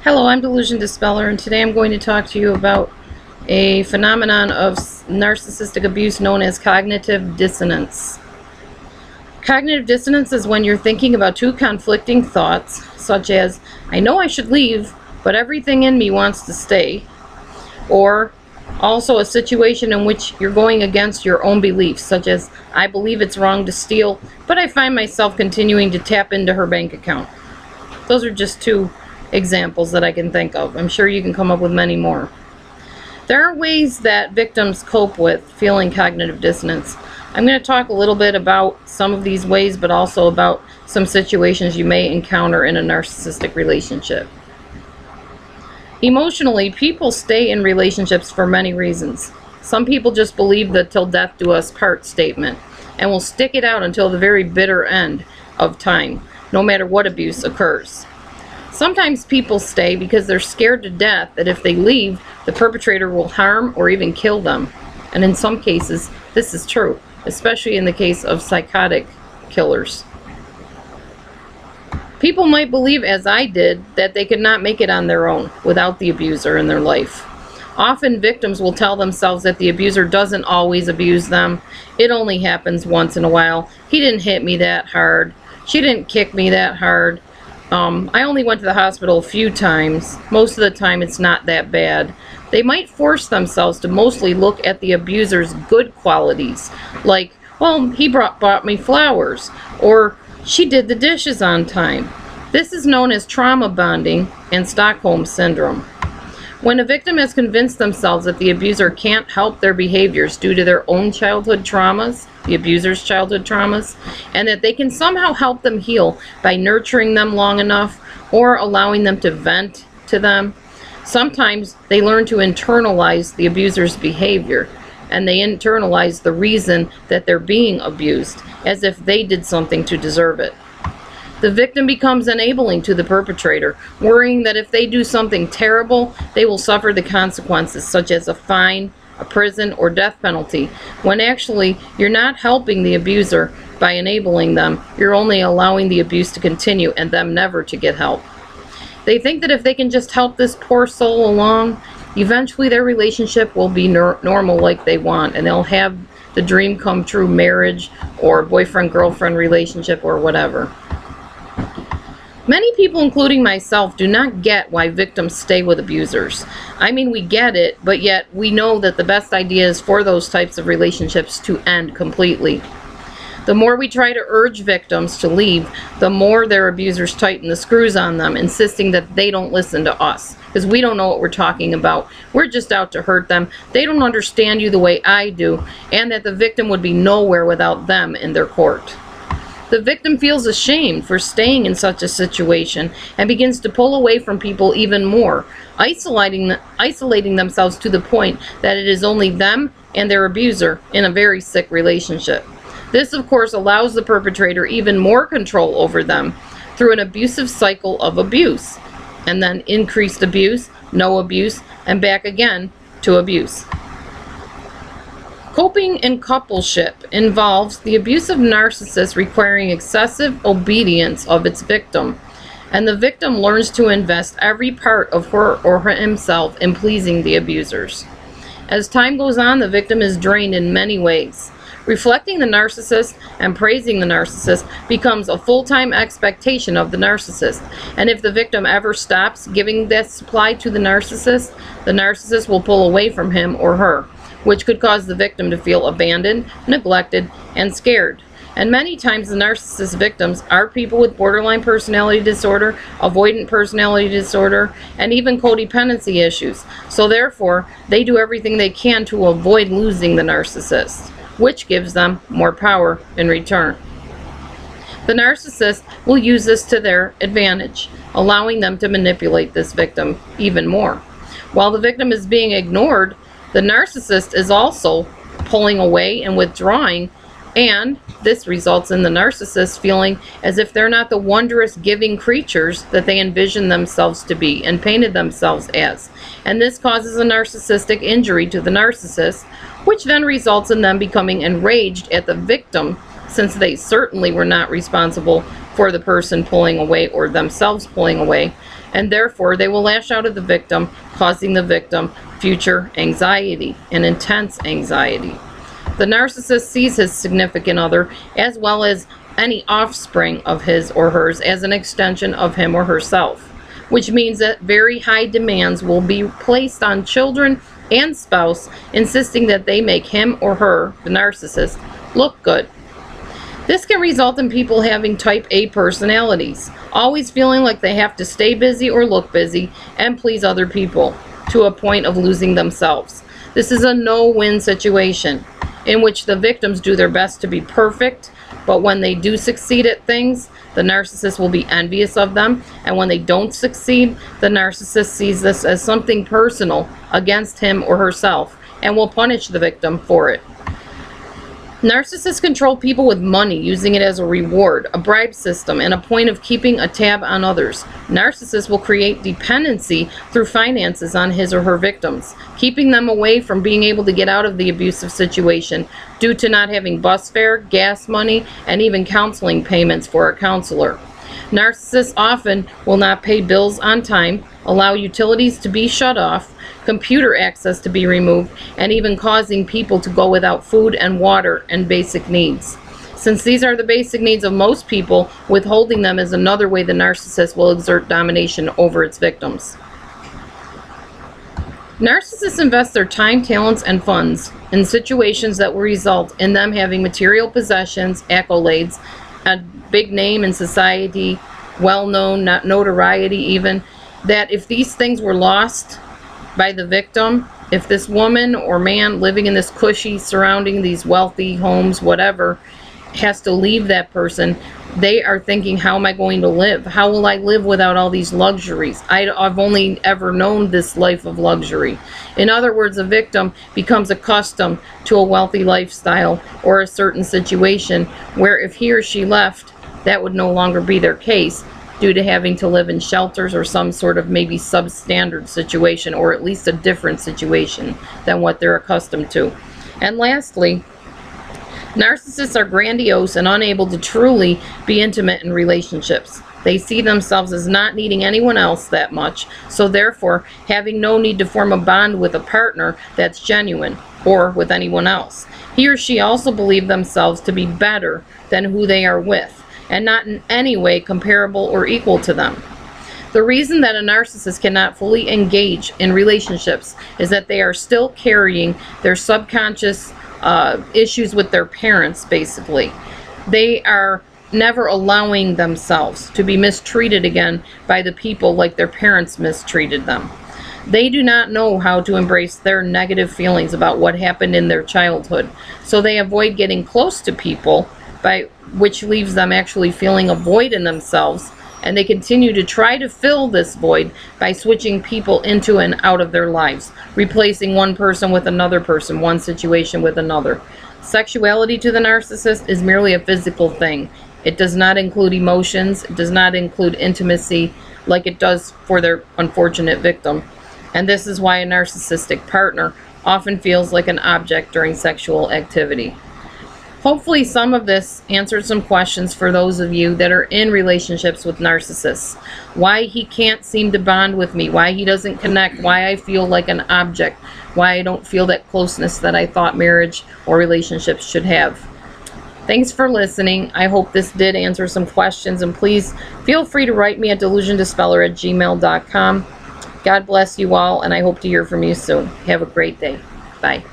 Hello, I'm DelusionDispeller, and today I'm going to talk to you about a phenomenon of narcissistic abuse known as cognitive dissonance. Cognitive dissonance is when you're thinking about two conflicting thoughts, such as, I know I should leave, but everything in me wants to stay, or also a situation in which you're going against your own beliefs, such as, I believe it's wrong to steal, but I find myself continuing to tap into her bank account. Those are just two examples that I can think of. I'm sure you can come up with many more. There are ways that victims cope with feeling cognitive dissonance. I'm going to talk a little bit about some of these ways, but also about some situations you may encounter in a narcissistic relationship. Emotionally, people stay in relationships for many reasons. Some people just believe the "till death do us part" statement and will stick it out until the very bitter end of time, no matter what abuse occurs. Sometimes people stay because they're scared to death that if they leave, the perpetrator will harm or even kill them. And in some cases, this is true, especially in the case of psychotic killers. People might believe, as I did, that they could not make it on their own without the abuser in their life. Often victims will tell themselves that the abuser doesn't always abuse them. It only happens once in a while. He didn't hit me that hard. She didn't kick me that hard. I only went to the hospital a few times. Most of the time it's not that bad. They might force themselves to mostly look at the abuser's good qualities, like, well, he bought me flowers, or she did the dishes on time. This is known as trauma bonding and Stockholm syndrome. When a victim has convinced themselves that the abuser can't help their behaviors due to their own childhood traumas, the abuser's childhood traumas, and that they can somehow help them heal by nurturing them long enough or allowing them to vent to them, sometimes they learn to internalize the abuser's behavior, and they internalize the reason that they're being abused, as if they did something to deserve it. The victim becomes enabling to the perpetrator, worrying that if they do something terrible, they will suffer the consequences, such as a fine, a prison, or death penalty, when actually you're not helping the abuser by enabling them. You're only allowing the abuse to continue and them never to get help. They think that if they can just help this poor soul along, eventually their relationship will be normal like they want, and they'll have the dream come true marriage or boyfriend-girlfriend relationship or whatever. Many people, including myself, do not get why victims stay with abusers. I mean, we get it, but yet we know that the best idea is for those types of relationships to end completely. The more we try to urge victims to leave, the more their abusers tighten the screws on them, insisting that they don't listen to us, because we don't know what we're talking about. We're just out to hurt them. They don't understand you the way I do, and that the victim would be nowhere without them in their court. The victim feels ashamed for staying in such a situation and begins to pull away from people even more, isolating themselves to the point that it is only them and their abuser in a very sick relationship. This, of course, allows the perpetrator even more control over them through an abusive cycle of abuse, and then increased abuse, no abuse, and back again to abuse. Coping in coupleship involves the abusive narcissist requiring excessive obedience of its victim, and the victim learns to invest every part of her or himself in pleasing the abusers. As time goes on, the victim is drained in many ways. Reflecting the narcissist and praising the narcissist becomes a full-time expectation of the narcissist, and if the victim ever stops giving that supply to the narcissist will pull away from him or her, which could cause the victim to feel abandoned, neglected, and scared. And many times the narcissist victims are people with borderline personality disorder, avoidant personality disorder, and even codependency issues. So therefore, they do everything they can to avoid losing the narcissist, which gives them more power in return. The narcissist will use this to their advantage, allowing them to manipulate this victim even more. While the victim is being ignored, the narcissist is also pulling away and withdrawing, and this results in the narcissist feeling as if they're not the wondrous giving creatures that they envision themselves to be and painted themselves as. And this causes a narcissistic injury to the narcissist, which then results in them becoming enraged at the victim since they certainly were not responsible for the person pulling away or themselves pulling away, and therefore they will lash out at the victim, causing the victim future anxiety and intense anxiety. The narcissist sees his significant other, as well as any offspring of his or hers, as an extension of him or herself, which means that very high demands will be placed on children and spouse, insisting that they make him or her, the narcissist, look good. This can result in people having type A personalities, always feeling like they have to stay busy or look busy and please other people, to a point of losing themselves. This is a no-win situation, in which the victims do their best to be perfect, but when they do succeed at things, the narcissist will be envious of them, and when they don't succeed, the narcissist sees this as something personal against him or herself and will punish the victim for it. Narcissists control people with money, using it as a reward, a bribe system, and a point of keeping a tab on others. Narcissists will create dependency through finances on his or her victims, keeping them away from being able to get out of the abusive situation due to not having bus fare, gas money, and even counseling payments for a counselor. Narcissists often will not pay bills on time, allow utilities to be shut off, computer access to be removed, and even causing people to go without food and water and basic needs. Since these are the basic needs of most people, withholding them is another way the narcissist will exert domination over its victims. Narcissists invest their time, talents, and funds in situations that will result in them having material possessions, accolades, a big name in society, well-known, notoriety even, that if these things were lost by the victim, if this woman or man living in this cushy surrounding these wealthy homes, whatever, has to leave that person, they are thinking, how am I going to live? How will I live without all these luxuries? I've only ever known this life of luxury. In other words, a victim becomes accustomed to a wealthy lifestyle or a certain situation where if he or she left, that would no longer be their case, due to having to live in shelters or some sort of maybe substandard situation, or at least a different situation than what they're accustomed to. And lastly, narcissists are grandiose and unable to truly be intimate in relationships. They see themselves as not needing anyone else that much, so therefore having no need to form a bond with a partner that's genuine, or with anyone else. He or she also believes themselves to be better than who they are with, and not in any way comparable or equal to them. The reason that a narcissist cannot fully engage in relationships is that they are still carrying their subconscious issues with their parents, basically. They are never allowing themselves to be mistreated again by the people like their parents mistreated them. They do not know how to embrace their negative feelings about what happened in their childhood, so they avoid getting close to people, which leaves them actually feeling a void in themselves, and they continue to try to fill this void by switching people into and out of their lives, replacing one person with another person, one situation with another. Sexuality to the narcissist is merely a physical thing. It does not include emotions, it does not include intimacy like it does for their unfortunate victim. And this is why a narcissistic partner often feels like an object during sexual activity. Hopefully some of this answered some questions for those of you that are in relationships with narcissists. Why he can't seem to bond with me, why he doesn't connect, why I feel like an object, why I don't feel that closeness that I thought marriage or relationships should have. Thanks for listening. I hope this did answer some questions, and please feel free to write me at DelusionDispeller@gmail.com. God bless you all, and I hope to hear from you soon. Have a great day. Bye.